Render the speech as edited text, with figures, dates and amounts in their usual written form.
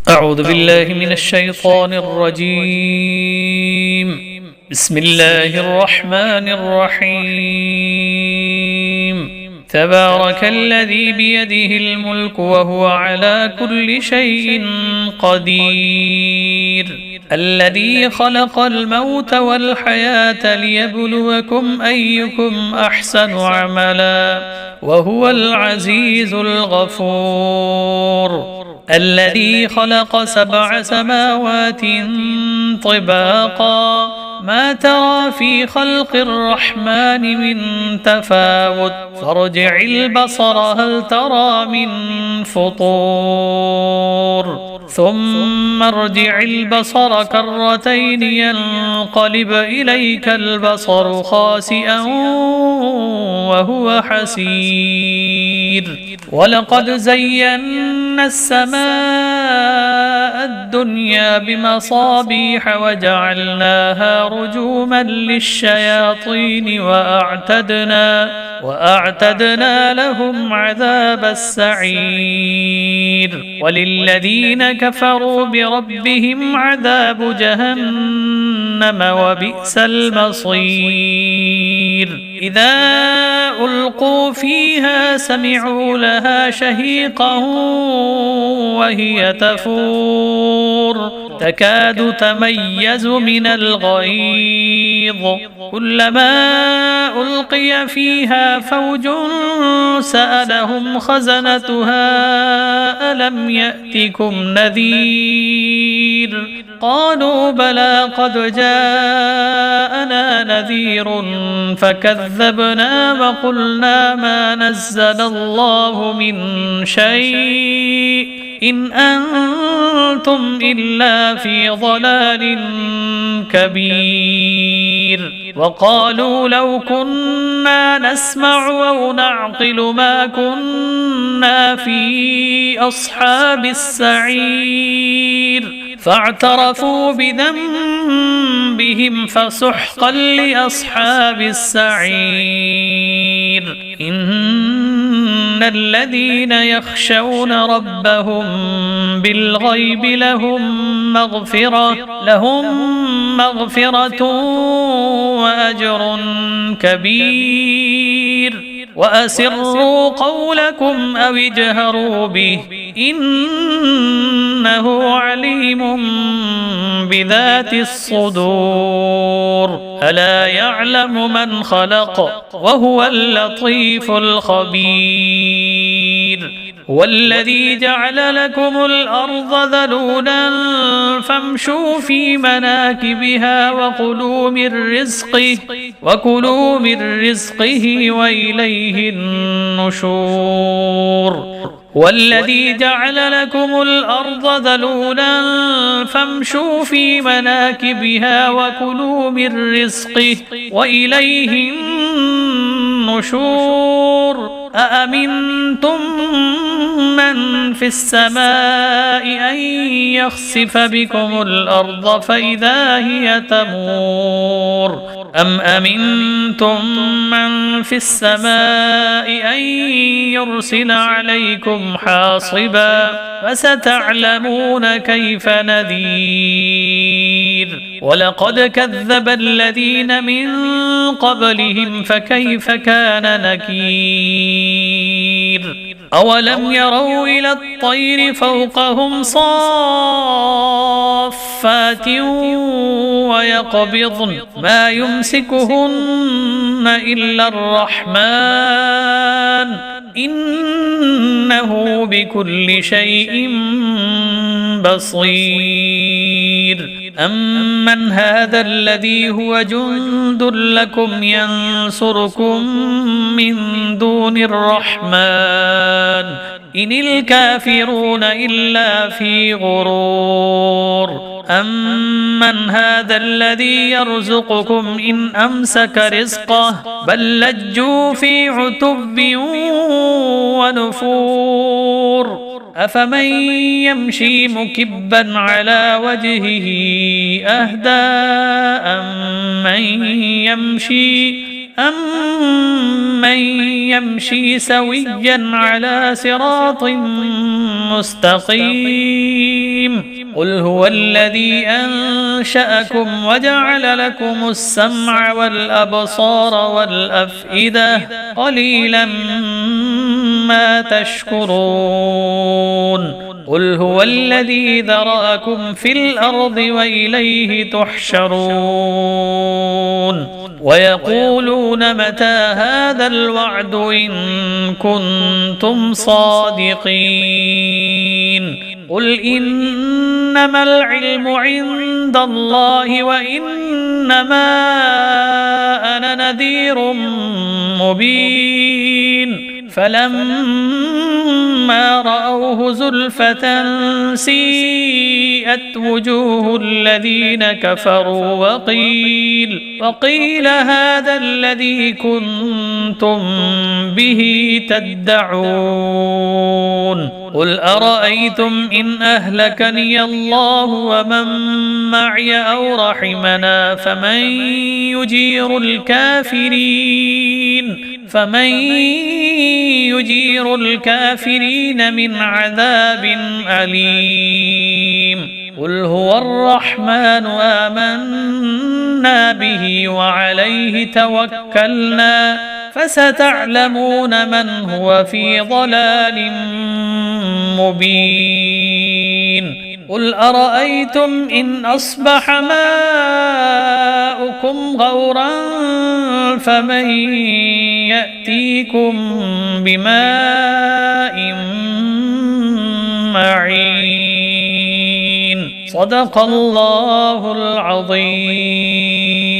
أعوذ بالله من الشيطان الرجيم. بسم الله الرحمن الرحيم. تبارك الذي بيده الملك وهو على كل شيء قدير، الذي خلق الموت والحياة ليبلوكم أيكم أحسن عملا وهو العزيز الغفور، الذي خلق 7 سماوات طباقا ما ترى في خلق الرحمن من تفاوت فارجع البصر هل ترى من فطور ثم ارجع البصر كرتين ينقلب إليك البصر خاسئا وهو حسير، ولقد زينا السماء الدنيا بمصابيح وجعلناها رجوما للشياطين وأعتدنا لهم عذاب السعير، وللذين كفروا بربهم عذاب جهنم وبئس المصير. إذا ألقوا فيها سمعوا لها شهيقا وهي تفور تكاد تميز من الغيظ، كلما ألقي فيها فوج سألهم خزنتها ألم يأتكم نذير؟ قالوا بلى قد جاءنا نذير فكذبنا وقلنا ما نزل الله من شيء إن أنتم إلا في ضلال كبير. وقالوا لو كنا نسمع أو نعقل ما كنا في أصحاب السعير، فاعترفوا بذنبهم فسحقا لأصحاب السعير. إن الذين يخشون ربهم بالغيب لهم مغفرة وأجر كبير. وأسروا قولكم أو اجهروا به إنه عليم بذات الصدور، ألا يعلم من خلق وهو اللطيف الخبير. والذي جعل لكم الأرض ذلولا فامشوا في مناكبها وكلوا من رزقه وإليه النشور. والذي جعل لكم الأرض ذلولا فامشوا في مناكبها وكلوا من رزقه وإليه النشور. أأمنتم من في السماء أن يخسف بكم الأرض فإذا هي تمور، أم أمنتم من في السماء أن يرسل عليكم حاصبا فستعلمون كيف نذير. ولقد كذب الذين من قبلهم فكيف كان نكير. أولم يروا إلى الطير فوقهم صافات ويقبضن ما يمسكهن إلا الرحمن إنه بكل شيء بصير. أمن هذا الذي هو جند لكم ينصركم من دون الرحمن إن الكافرون إلا في غرور. أمن هذا الذي يرزقكم إن أمسك رزقه بل لجوا في عتب ونفور. أفمن يمشي مكبا على وجهه أهدى أمن يمشي أمن يمشي سويا على صراط مستقيم قل هو الذي أنشأكم وجعل لكم السمع والأبصار والأفئدة قليلا ما تشكرون قل هو الذي ذرأكم في الأرض وإليه تحشرون ويقولون متى هذا الوعد إن كنتم صادقين قل إنما العلم عند الله وإنما أنا نذير مبين فلما رأوه زلفة سيئت وجوه الذين كفروا وقيل هذا الذي كنتم به تدعون قل أرأيتم إن أهلكني الله ومن معي أو رحمنا فمن يجير الكافرين من عذاب أليم قل هو الرحمن آمنا به وعليه توكلنا فستعلمون من هو في ضلال مبين قل أرأيتم إن أصبح ماؤكم غورا فمن يأتيكم بماء معين صدق الله العظيم.